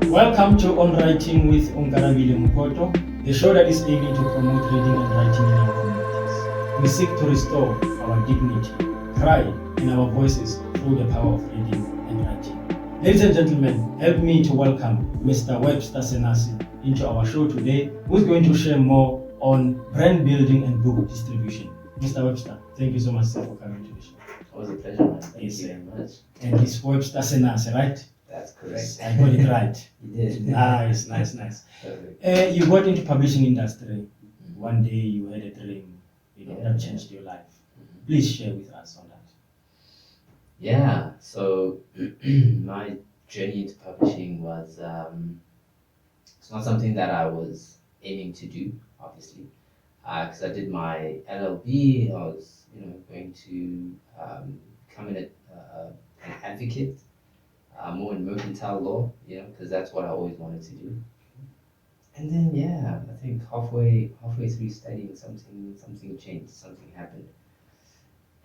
Welcome to On Writing with Onkarabile Mokoto, the show that is aiming to promote reading and writing in our communities. We seek to restore our dignity, pride, and our voices through the power of reading and writing. Ladies and gentlemen, help me to welcome Mr. Webster Tsenase into our show today, who's going to share more on brand building and book distribution. Mr. Webster, thank you so much for coming to the show. It was a pleasure, man. Thank you very much. And it's Webster Tsenase, right? That's correct. I got it right. You did. Nice. Perfect. You got into publishing industry. One day you had a dream, that changed your life. Please share with us on that. Yeah, so my journey into publishing was, it's not something that I was aiming to do, obviously. Because I did my LLB, I was, going to become an advocate. More in mercantile law, because that's what I always wanted to do. And then, I think halfway through studying, something changed, something happened,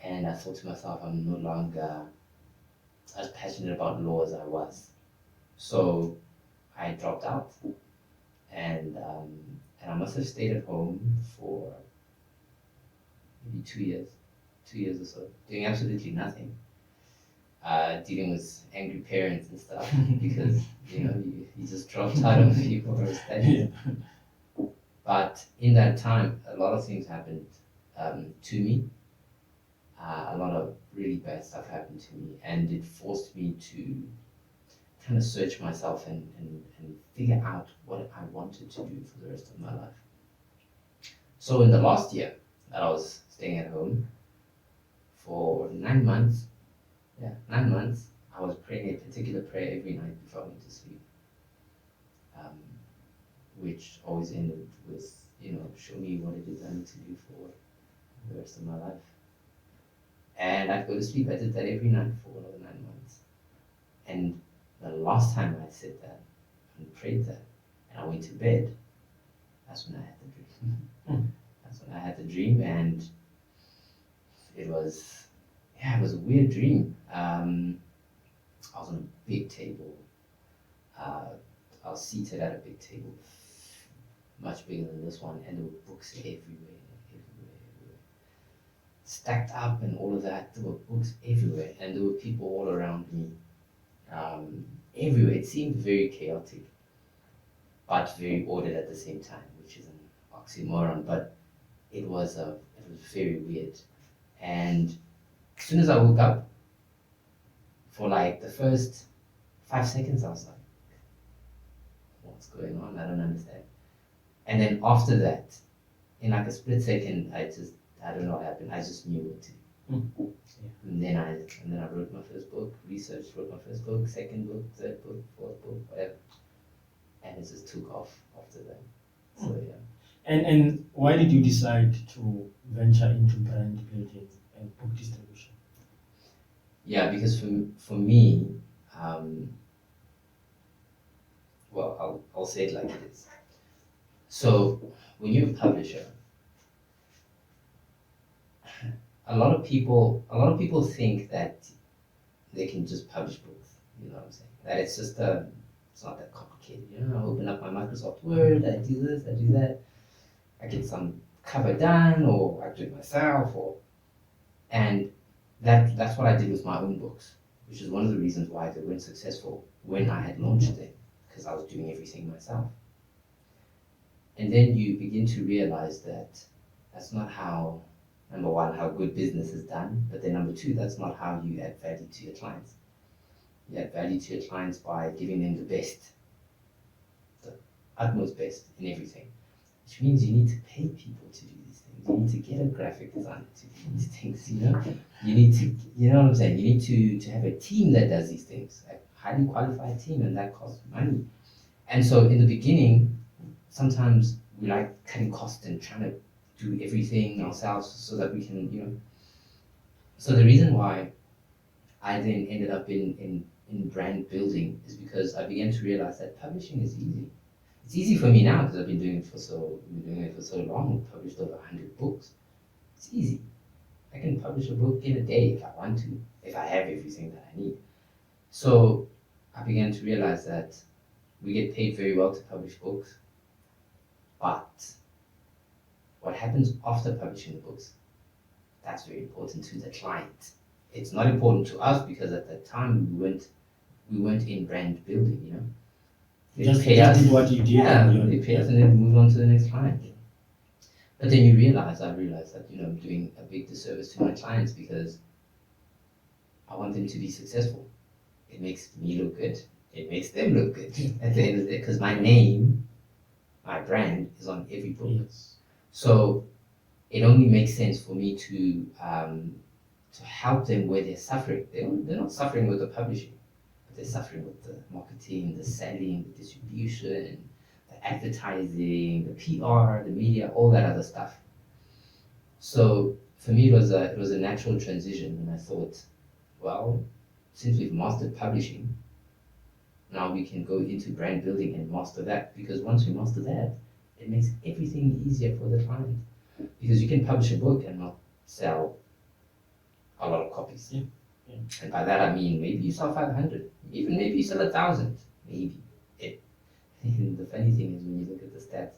and I thought to myself, I'm no longer as passionate about law as I was. So I dropped out, and I must have stayed at home for maybe 2 years or so, doing absolutely nothing. Dealing with angry parents and stuff because you just dropped out of your studies. But in that time, a lot of things happened to me. A lot of really bad stuff happened to me, and it forced me to kind of search myself and figure out what I wanted to do for the rest of my life. So in the last year that I was staying at home for 9 months, I was praying a particular prayer every night before I went to sleep, which always ended with, show me what it is I need to do for the rest of my life. And I'd go to sleep. I did that every night for another 9 months. And the last time I said that and prayed that, and I went to bed, that's when I had the dream. And it was a weird dream. I was on a big table. I was seated at a big table, much bigger than this one, and there were books everywhere. Stacked up and all of that. There were books everywhere, and there were people all around me. Everywhere. It seemed very chaotic, but very ordered at the same time, which is an oxymoron, but it was very weird. And as soon as I woke up, for like the first 5 seconds, I was like, what's going on? I don't understand. And then after that, in like a split second, I don't know what happened. I just knew what to do. And then I wrote my first book, wrote my first book, second book, third book, fourth book, whatever. And it just took off after that. So And why did you decide to venture into brand building and book distribution? Yeah, because for me, I'll say it like it is. So when you're a publisher, a lot of people think that they can just publish books. You know what I'm saying? That it's just it's not that complicated. I open up my Microsoft Word, I do this, I do that, I get some cover done, or I do it myself, and that's what I did with my own books, which is one of the reasons why they weren't successful when I had launched them, because I was doing everything myself. And then you begin to realize that that's not how, number one, how good business is done, but then number two, that's not how you add value to your clients. You add value to your clients by giving them the best, the utmost best in everything, which means you need to pay people to do these things. You need to get a graphic designer to do these things, You need to, what I'm saying? You need to have a team that does these things, a highly qualified team, and that costs money. And so in the beginning, sometimes we like cutting costs and trying to do everything ourselves so that we can, So the reason why I then ended up in brand building is because I began to realize that publishing is easy. It's easy for me now because I've been doing it for so long. I've published over 100 books. It's easy. I can publish a book in a day if I want to, if I have everything that I need. So I began to realize that We get paid very well to publish books, but what happens after publishing the books, that's very important to the client. It's not important to us because at that time we weren't in brand building, you know. They Just pay us, did what you did. yeah, and they pay us and then move on to the next client. But then I realized that, you know, I'm doing a big disservice to my clients because I want them to be successful. It makes me look good. It makes them look good at the end of the day because my name, my brand is on every book. Yes. So it only makes sense for me to help them where they're suffering. They're not suffering with the publishing, but they're suffering with the marketing, the selling, the distribution, the advertising, the PR, the media, all that other stuff. So for me, it was a natural transition, and I thought, well, since we've mastered publishing, now we can go into brand building and master that. Because once we master that, it makes everything easier for the client. Because you can publish a book and not sell a lot of copies. Yeah. Yeah. And by that I mean maybe you sell 500, even maybe you sell 1,000, maybe. And the funny thing is when you look at the stats,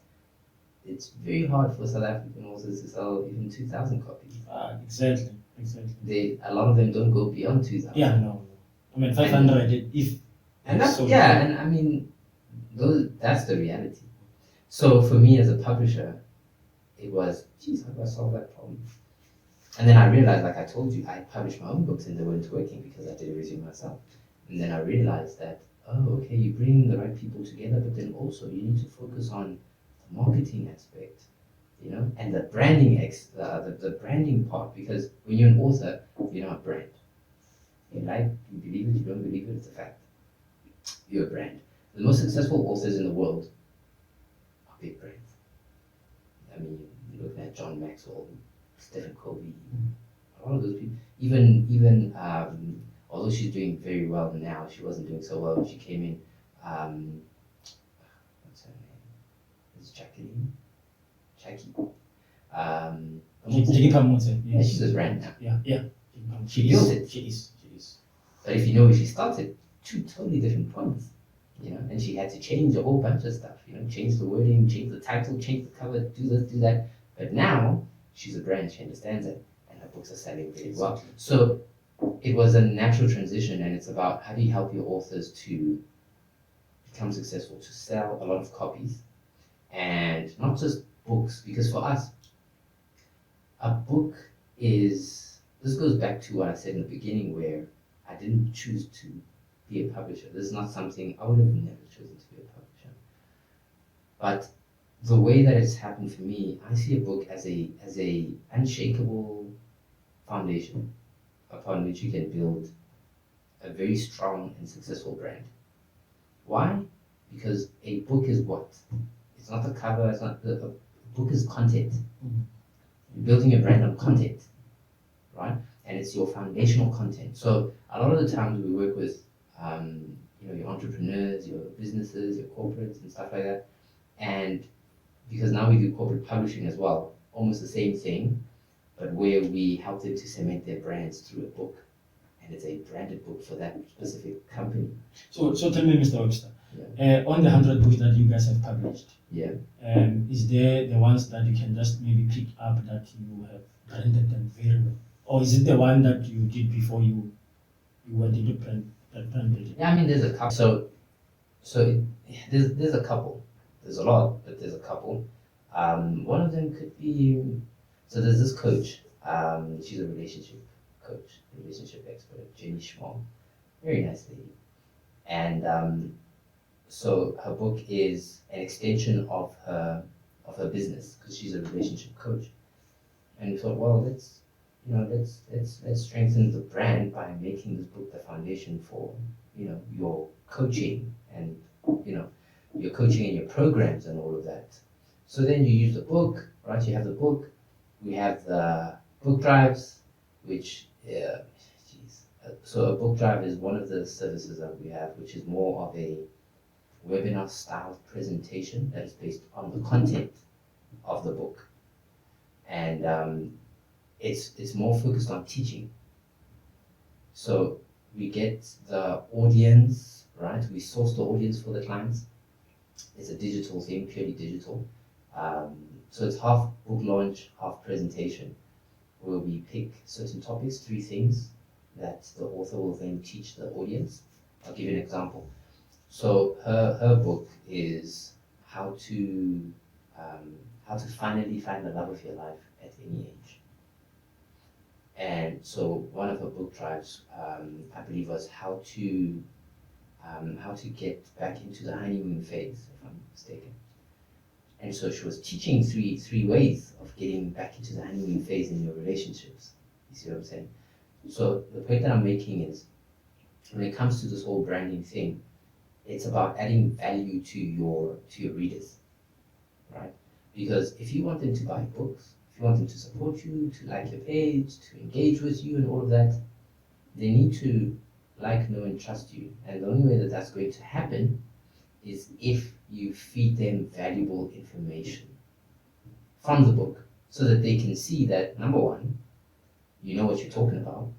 it's very hard for South African authors to sell even 2,000 copies. Exactly. A lot of them don't go beyond 2,000. Yeah, no. I mean, 500 if. And that's, so yeah, and I mean, that's the reality. So for me as a publisher, it was, geez, how do I solve that problem? And then I realized, like I told you, I published my own books and they weren't working because I did everything myself. And then I realized that, oh, okay, you bring the right people together, but then also you need to focus on the marketing aspect, you know, and the branding, the branding part, because when you're an author, you're not a brand. You like, you believe it, you don't believe it, it's a fact. You're a brand. The most successful authors in the world are big brands. I mean, you're looking at John Maxwell, Stephen Covey, a lot of those people. Even although she's doing very well now, she wasn't doing so well when she came in. What's her name? It's Jackie. Jackie Kamutse. Yeah, she's a brand now. Yeah. She built it. She is. But if you know where she started, two totally different points. You know, and she had to change a whole bunch of stuff, you know, change the wording, change the title, change the cover, do this, do that. But now she's a brand, she understands it, and her books are selling very well. So it was a natural transition, and it's about how do you help your authors to become successful, to sell a lot of copies, and not just books, because for us, a book is, this goes back to what I said in the beginning where I didn't choose to be a publisher. This is not something I would have never chosen to be a publisher. But the way that it's happened for me, I see a book as a unshakable foundation upon which you can build a very strong and successful brand. Why? Because a book is what? It's not the cover, it's not a book is content. You're building a brand on content, right? And it's your foundational content. So a lot of the times we work with you know, your entrepreneurs, your businesses, your corporates and stuff like that. And because now we do corporate publishing as well, almost the same thing, but where we help them to cement their brands through a book. And it's a branded book for that specific company. So tell me, Mr. Webster, Yeah. on the 100 books that you guys have published, Yeah. Is there the ones that you can just maybe pick up that you have branded them very well? Or is it the one that you did before you went into brand building? Yeah, I mean, there's a couple. There's a couple. There's a lot, but there's a couple. One of them could be, so there's this coach. She's a relationship coach, relationship expert, Jenny Schmall. Very nice lady. And so her book is an extension of her business because she's a relationship coach. And we thought, well, let's strengthen the brand by making this book the foundation for, you know, your coaching and, you know, your coaching and your programs and all of that. So then you use the book, right? You have the book. We have the book drives, which, so a book drive is one of the services that we have, which is more of a webinar style presentation that is based on the content of the book. And it's more focused on teaching. So we get the audience, right? We source the audience for the clients, It's a digital thing, purely digital. So it's half book launch, half presentation, where we pick certain topics, 3 things that the author will then teach the audience. I'll give you an example. So her book is how to finally find the love of your life at any age. And so one of her book drives, I believe, was how to get back into the honeymoon phase, if I'm not mistaken. And so she was teaching three ways of getting back into the honeymoon phase in your relationships. You see what I'm saying? So the point that I'm making is, when it comes to this whole branding thing, it's about adding value to your readers, right? Because if you want them to buy books, if you want them to support you, to like your page, to engage with you and all of that, they need to like, know, and trust you. And the only way that that's going to happen is if you feed them valuable information from the book, so that they can see that, number one, you know what you're talking about,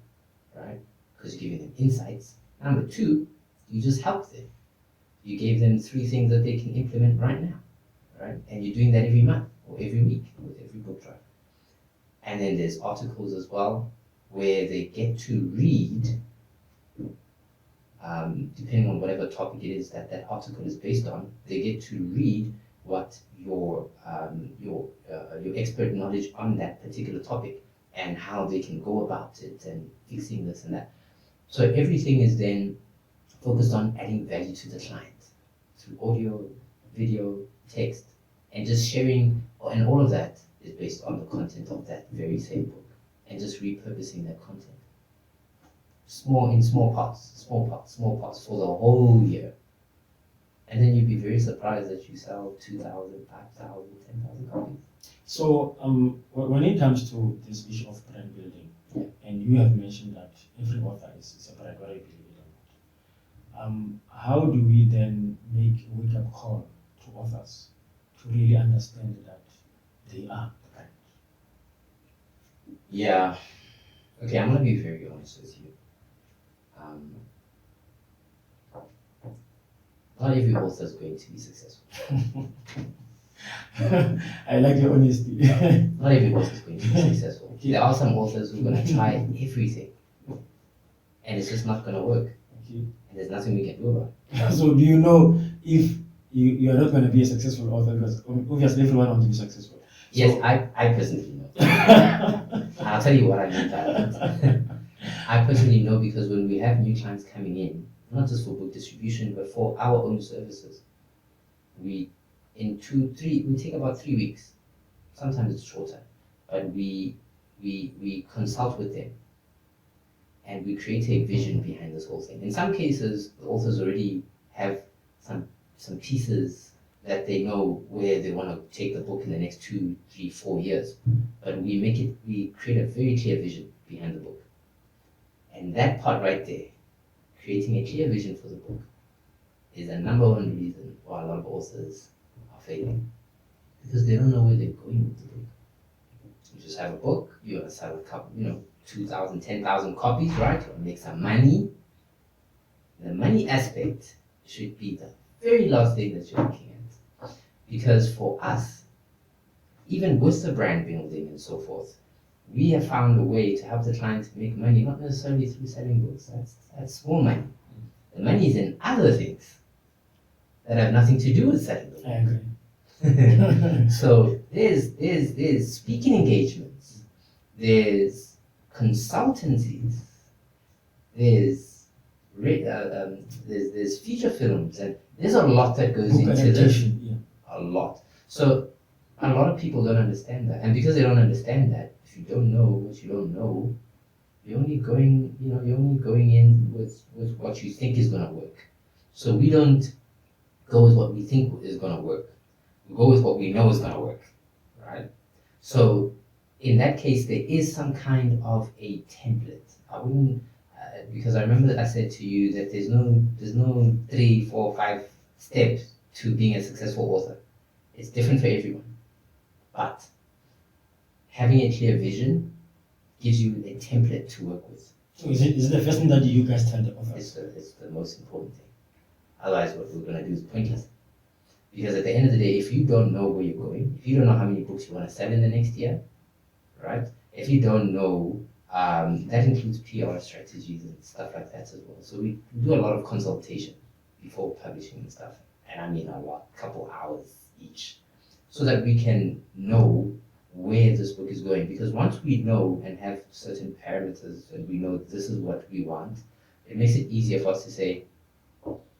right? Because you're giving them insights. Number two, you just help them. You gave them 3 things that they can implement right now, right? And you're doing that every month or every week with every book drive. And then there's articles as well, where they get to read, depending on whatever topic it is that article is based on, they get to read what your expert knowledge on that particular topic, and how they can go about it and fixing this and that. So everything is then focused on adding value to the client through audio, video, text, and just sharing, and all of that is based on the content of that very same book, and just repurposing that content. Small parts for the whole year. And then you'd be very surprised that you sell 2,000, 5,000, 10,000 copies. So when it comes to this issue of brand building, and you have mentioned that every author is a brand, whether you believe it or not, how do we then make a wake-up call to authors to really understand that they are the brand? Yeah. Okay, I'm going to be very honest with you. Not every author is going to be successful. I like your honesty. Not every author is going to be successful. Okay. There are some authors who are going to try everything, and it's just not going to work. Okay. And there's nothing we can do about it. So do you know if you are not going to be a successful author? Because obviously everyone wants to be successful. Yes, So, I personally know. I'll tell you what I mean by that. I personally know, because when we have new clients coming in, not just for book distribution, but for our own services, we take about 3 weeks. Sometimes it's shorter, but we consult with them, and we create a vision behind this whole thing. In some cases, the authors already have some pieces that they know where they want to take the book in the next 2, 3, 4 years. But we create a very clear vision behind the book. And that part right there, creating a clear vision for the book, is the number one reason why a lot of authors are failing. Because they don't know where they're going with the book. You just have a book, you want to sell a couple, 2,000, 10,000 copies, right? You want to make some money. The money aspect should be the very last thing that you're looking at. Because for us, even with the brand building and so forth, we have found a way to help the client make money, not necessarily through selling books. That's small money. The money is in other things that have nothing to do with selling books. I agree. So there's speaking engagements, there's consultancies, there's feature films, and there's a lot that goes Book into this. adaptation, yeah. A lot. So a lot of people don't understand that, and because they don't understand that, if you don't know what you don't know, you're only going in with what you think is going to work. So we don't go with what we think is going to work. We go with what we know is going to work, right? So in that case, there is some kind of a template. I wouldn't, because I remember that I said to you that there's no 3, 4, 5 steps to being a successful author. It's different for everyone. But having a clear vision gives you a template to work with. So is it the first thing that you guys tell the authors? It's the most important thing. Otherwise, what we're going to do is pointless. Because at the end of the day, if you don't know where you're going, if you don't know how many books you want to sell in the next year, right? If you don't know, that includes PR strategies and stuff like that as well. So we do a lot of consultation before publishing and stuff. And I mean a lot, couple hours each, so that we can know where this book is going. Because once we know and have certain parameters and we know this is what we want, it makes it easier for us to say,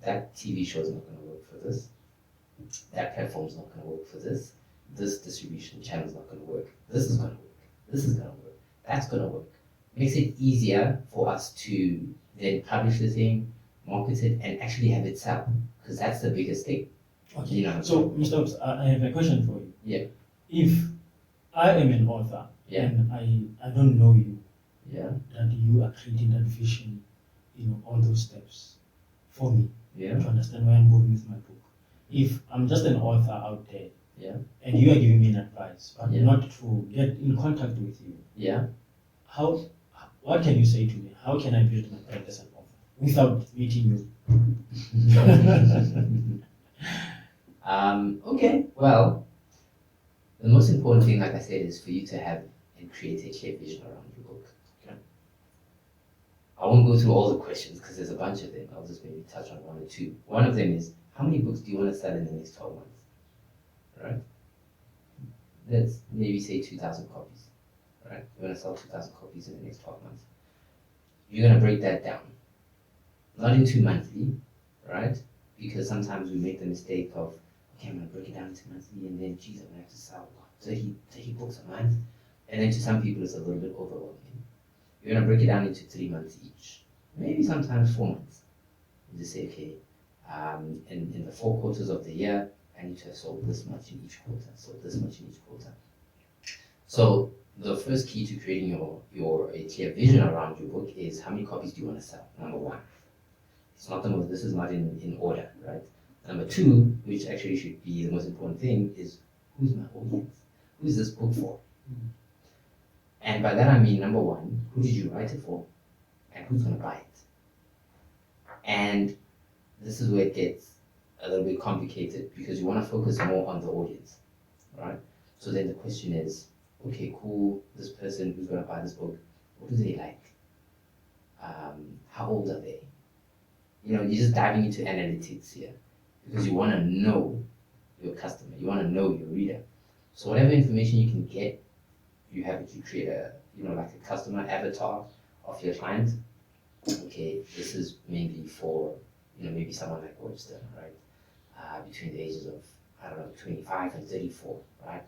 that TV show is not going to work for this, that platform is not going to work for this distribution channel is not going to work, this is going to work, this is going to work, that's going to work. Makes it easier for us to then publish the thing, market it, and actually have it sell, because that's the biggest thing. Okay. You know? So, Mr. Ops, I have a question for you. Yeah. If I am an author Yeah. and I don't know you, Yeah. that you are creating that vision, all those steps for me Yeah. to understand where I'm going with my book. If I'm just an author out there, Yeah. and you are giving me an advice, but Yeah. not to get in contact with you, Yeah. what can you say to me? How can I build my brand as an author without meeting you? Okay. Well, the most important thing, like I said, is for you to have and create a clear vision around your book. Okay. I won't go through all the questions because there's a bunch of them. I'll just maybe touch on one or two. One of them is, how many books do you want to sell in the next 12 months? Right? Let's maybe say 2,000 copies. Right? You want to sell 2,000 copies in the next 12 months. You're going to break that down. Not into monthly, right? Because sometimes we make the mistake of, okay, I'm going to break it down into monthly, and then, geez, I'm going to have to sell 30 books a month. And then to some people, it's a little bit overwhelming. You're going to break it down into 3 months each, maybe sometimes 4 months. You just say, okay, in the 4 quarters of the year, I need to have sold this much in each quarter, sold this much in each quarter. So the first key to creating a clear vision around your book is, how many copies do you want to sell? Number one. It's not this is not in order, right? Number two, which actually should be the most important thing, is, who's my audience? Who's this book for? Mm. And by that I mean, number one, who did you write it for? And who's going to buy it? And this is where it gets a little bit complicated, because you want to focus more on the audience, right? So then the question is, okay, cool, this person who's going to buy this book, what do they like? How old are they? You're just diving into analytics here, because you want to know your customer, you want to know your reader. So whatever information you can get, you have to create like a customer avatar of your client. Okay, this is mainly for, maybe someone like Webster, right? Between the ages of, 25 and 34, right?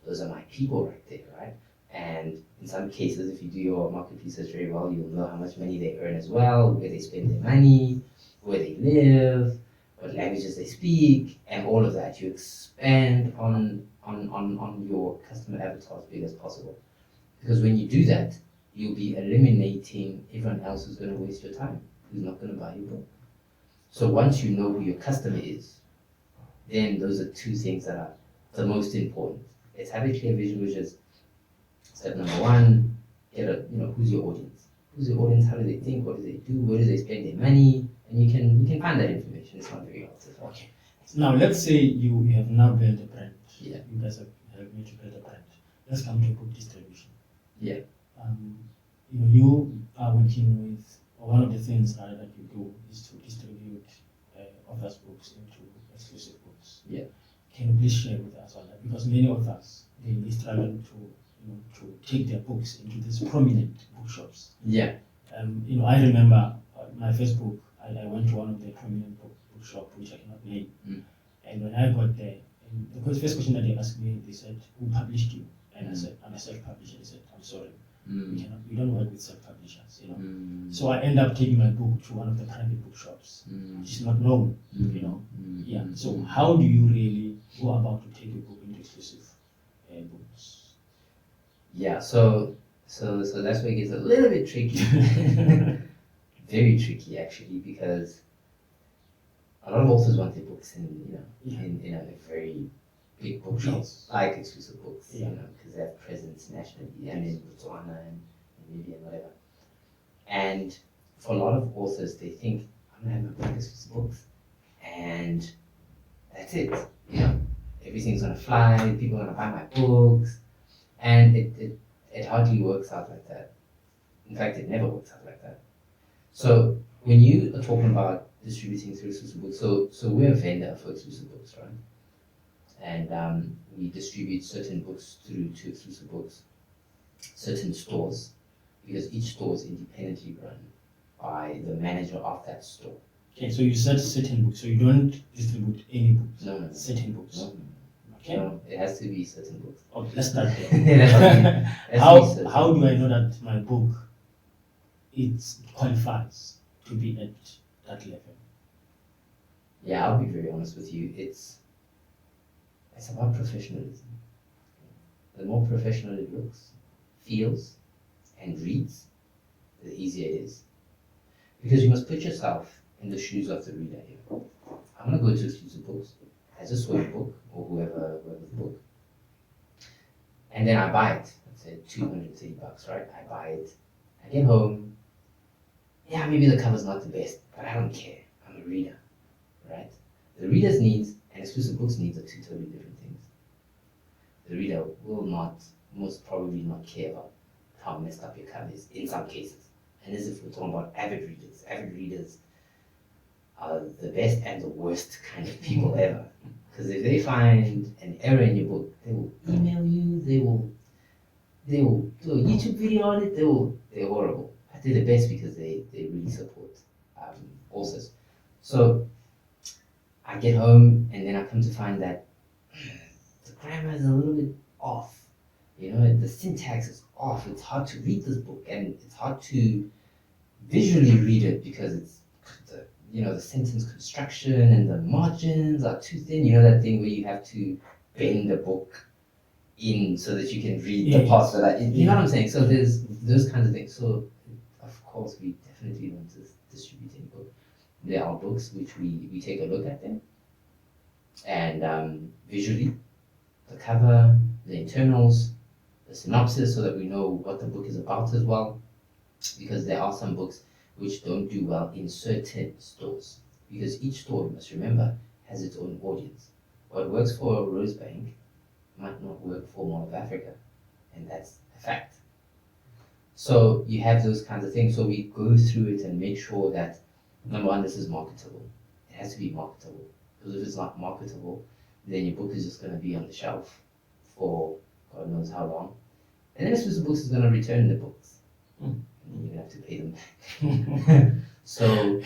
Those are my people right there, right? And in some cases, if you do your market research very well, you'll know how much money they earn as well, where they spend their money, where they live, what languages they speak, and all of that. You expand on your customer avatar as big as possible. Because when you do that, you'll be eliminating everyone else who's going to waste your time, who's not going to buy your book. So once you know who your customer is, then those are two things that are the most important. Let's have a clear vision, which is step number one. Who's your audience? Who's your audience? How do they think? What do they do? Where do they spend their money? And you can find that information. It's not very hard to find. Okay. Now let's say you have now built a brand. Yeah. You guys have helped me to build a brand. Let's come to book distribution. Yeah. You are working with, or one of the things that you do is to distribute authors' books into exclusive books. Yeah. Can you please share with us on that? Because many authors, they struggle to take their books into these prominent bookshops. Yeah. I remember my first book, I went to one of the prominent bookshop, which I cannot name. Mm. And when I got there, the first question that they asked me, they said, "Who published you?" And I said, "I'm a self-publisher." They said, "I'm sorry, we don't work with self-publishers." So I end up taking my book to one of the private bookshops, which is not known. Yeah. So how do you really go about to take a book into exclusive books? Yeah. So that's where it gets a little bit tricky. Very tricky, actually, because a lot of authors want their books in a very big bookshops, like exclusive books, because they have presence nationally, and in Botswana and Namibia and whatever. And for a lot of authors, they think, I'm gonna have my book exclusive books, and that's it. You know, everything's gonna fly. People are gonna buy my books, and it hardly works out like that. In fact, it never works out like that. So when you are talking about distributing through exclusive books, so we're a vendor for exclusive books, right? And we distribute certain books through to exclusive books, certain stores, because each store is independently run by the manager of that store. Okay, so you said certain books, so you don't distribute any books. No. Certain books. No. Okay. No, it has to be certain books. Okay, let's start there. It has to be How do I know that my book it qualifies to be at that level? Yeah, I'll be very honest with you. It's about professionalism. The more professional it looks, feels, and reads, the easier it is. Because you must put yourself in the shoes of the reader here. I'm gonna go to exclusive books as a sort book or whoever the book, and then I buy it. Let's say $230, right? I buy it. I get home. Yeah, maybe the cover's not the best, but I don't care. I'm a reader, right? The reader's needs and exclusive books needs are two totally different things. The reader will most probably not care about how messed up your cover is in some cases. And as if we're talking about avid readers. Avid readers are the best and the worst kind of people ever. Because if they find an error in your book, they will email you, they will do a YouTube video on it, they're horrible. But they're the best because they really support authors. So I get home and then I come to find that the grammar is a little bit off. You know, the syntax is off. It's hard to read this book and it's hard to visually read it because it's the sentence construction and the margins are too thin. You know that thing where you have to bend the book in so that you can read the parts that are in. You know what I'm saying? So there's those kinds of things. So of course we definitely want to distribute any book. There are books which we take a look at them and visually, the cover, the internals, the synopsis, so that we know what the book is about as well. Because there are some books which don't do well in certain stores. Because each store, you must remember, has its own audience. What works for Rosebank might not work for Mall of Africa, and that's a fact. So you have those kinds of things. So we go through it and make sure that, number one, this is marketable. It has to be marketable. Because if it's not marketable, then your book is just going to be on the shelf for God knows how long. And then exclusive books is going to return the books. And you're going to have to pay them back. So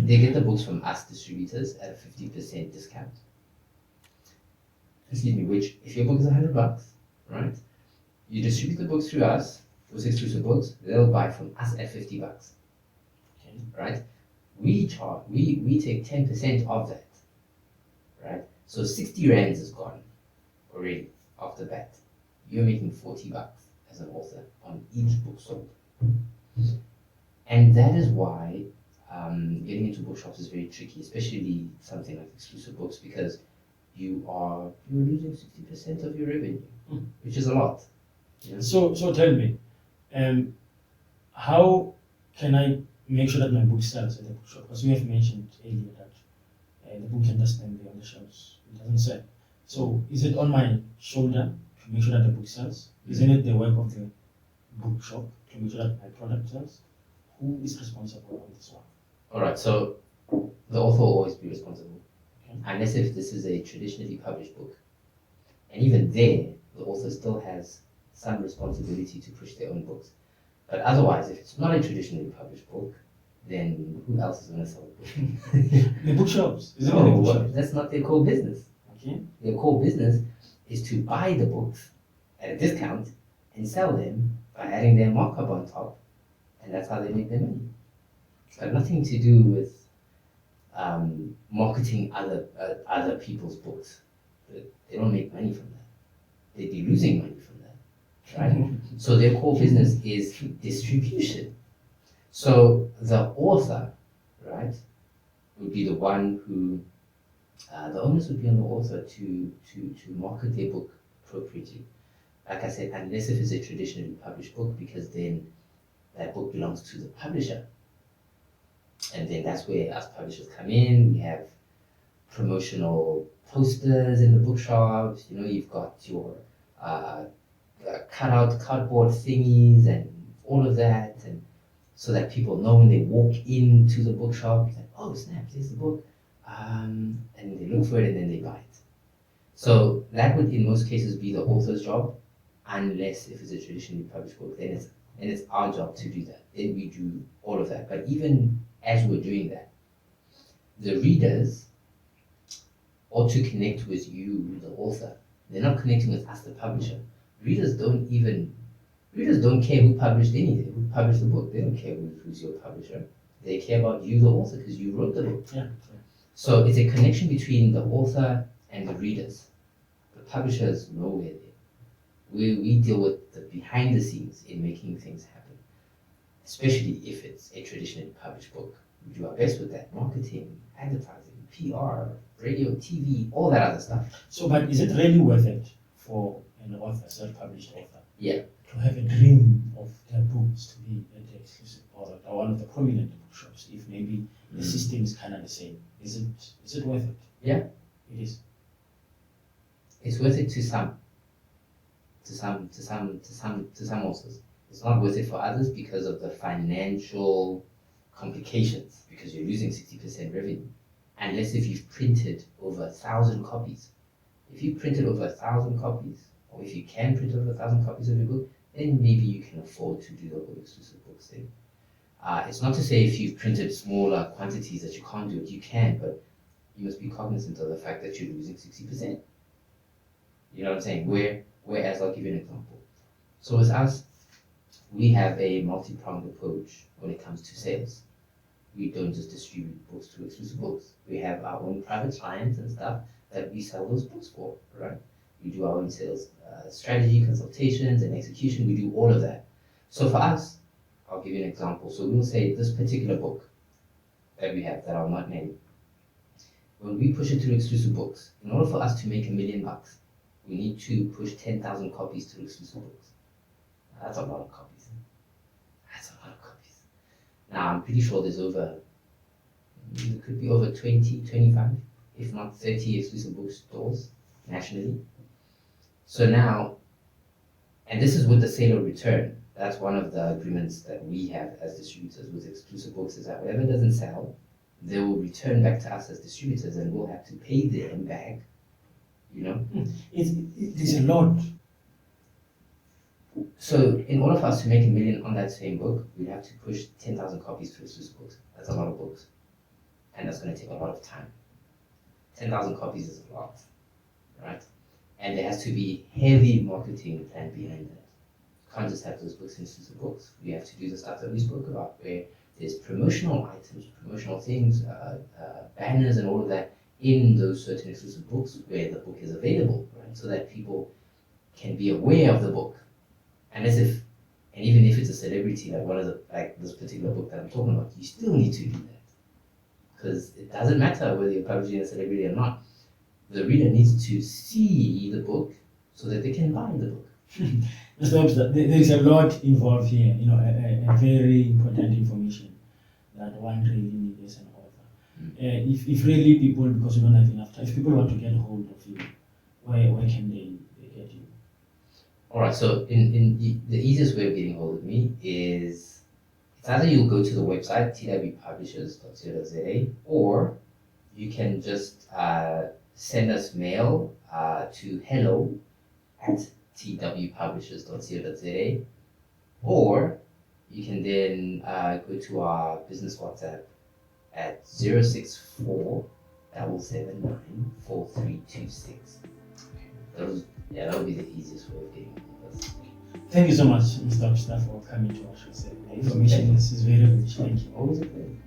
they get the books from us distributors at a 50% discount. Excuse me, which if your book is $100, right? You distribute the books through us, those exclusive books, they'll buy from us at $50. Okay. Right? We take 10% of that. Right? So 60 rands is gone already off the bat. You're making $40 as an author on each book sold. And that is why getting into bookshops is very tricky, especially something like exclusive books, because you're losing 60% of your revenue, which is a lot. You know? So tell me, how can I make sure that my book sells at the bookshop? Because you have mentioned earlier that the book can just stand there on the shelves, it doesn't sell. So is it on my shoulder to make sure that the book sells? Isn't it the work of the bookshop to make sure that my product sells? Who is responsible on this one? Alright, so the author will always be responsible. Okay. Unless if this is a traditionally published book. And even there, the author still has some responsibility to push their own books. But otherwise, if it's not a traditionally published book, then who else is going to sell the book? The bookshops. Isn't it the No, bookshops? that's not their core business. Okay. Their core business is to buy the books at a discount and sell them by adding their markup on top. And that's how they make their money. It's got nothing to do with marketing other people's books. They don't make money from that. They'd be losing money from that, right? So their core business is distribution. So the author, right, would be the one who, the onus would be on the author to market their book appropriately. Like I said, unless if it's a traditionally published book, because then that book belongs to the publisher. And then that's where us publishers come in. We have promotional posters in the bookshops. You've got your cutout cardboard thingies and all of that, and so that people know when they walk into the bookshop, like, oh snap, there's the book, and they look for it and then they buy it. So that would in most cases be the author's job, unless if it's a traditionally published book, then it's our job to do that. Then we do all of that. But even as we're doing that, the readers ought to connect with you, the author. They're not connecting with us, the publisher. Readers don't care who published anything, who published the book. They don't care who's your publisher. They care about you, the author, because you wrote the book. Yeah. So it's a connection between the author and the readers. The publisher is nowhere there. We deal with the behind the scenes in making things happen, especially if it's a traditionally published book. We do our best with that: marketing, advertising, PR, radio, TV, all that other stuff. So, but is it really worth it for an author, self-published author, Yeah. to have a dream of their books to be at the exclusive or one of the prominent bookshops, if maybe the system is kind of the same? Is it worth it? Yeah. It is. It's worth it to some authors. It's not worth it for others because of the financial complications, because you're losing 60% revenue. Unless if you've printed over 1,000 copies. If you printed over 1,000 copies, or if you can print over 1,000 copies of your book, then maybe you can afford to do the whole exclusive books thing. It's not to say if you've printed smaller quantities that you can't do it. You can, but you must be cognizant of the fact that you're losing 60%. You know what I'm saying? Whereas, I'll give you an example. So with us, we have a multi-pronged approach when it comes to sales. We don't just distribute books to exclusive books. We have our own private clients and stuff that we sell those books for, right? We do our own sales strategy, consultations, and execution. We do all of that. So for us, I'll give you an example. So we'll say this particular book that we have, that I'll not name, when we push it through exclusive books, in order for us to make $1 million, we need to push 10,000 copies through exclusive books. That's a lot of copies. Now, I'm pretty sure there could be over 20, 25, if not 30 exclusive bookstores nationally. So now, and this is with the sale or return. That's one of the agreements that we have as distributors with exclusive books, is that whatever doesn't sell, they will return back to us as distributors and we'll have to pay them back, It is a lot. So in order for us to make $1 million on that same book, we'd have to push 10,000 copies through exclusive books. That's a lot of books. And that's going to take a lot of time. 10,000 copies is a lot, right? And there has to be heavy marketing plan behind that. Can't just have those books in exclusive books. We have to do the stuff that we spoke about, where there's promotional items, promotional things, banners and all of that in those certain exclusive books where the book is available, right? So that people can be aware of the book. And even if it's a celebrity, like this particular book that I'm talking about, you still need to do that. Because it doesn't matter whether you're publishing a celebrity or not. The reader needs to see the book so that they can buy the book. Mr. Webster, there is a lot involved here, a very important information that one really needs as an author. If really people, because we don't have enough time, if people want to get a hold of you, where can they get you? All right, so in the easiest way of getting hold of me is, it's either you'll go to the website, twpublishers.co.za, or you can just send us mail to hello@twpublishers.co.za, or you can then go to our business WhatsApp at 064-779-4326. That would be the easiest way of getting hold of us. Thank you so much, Mr. Webster, for coming to our show. The information is very rich. Thank you. Always a pleasure.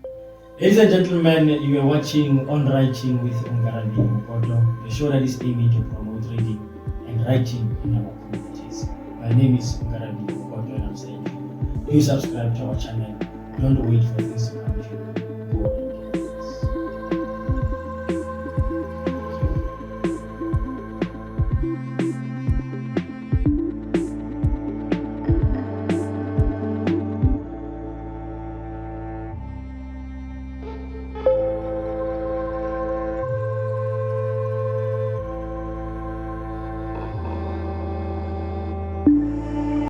Ladies and gentlemen, you are watching On Writing with Onkarabile Mokoto, the show that is aiming to promote reading and writing in our communities. My name is Onkarabile Mokoto, and I'm saying please subscribe to our channel. Don't wait for things to come to you. Go and get this. Bye.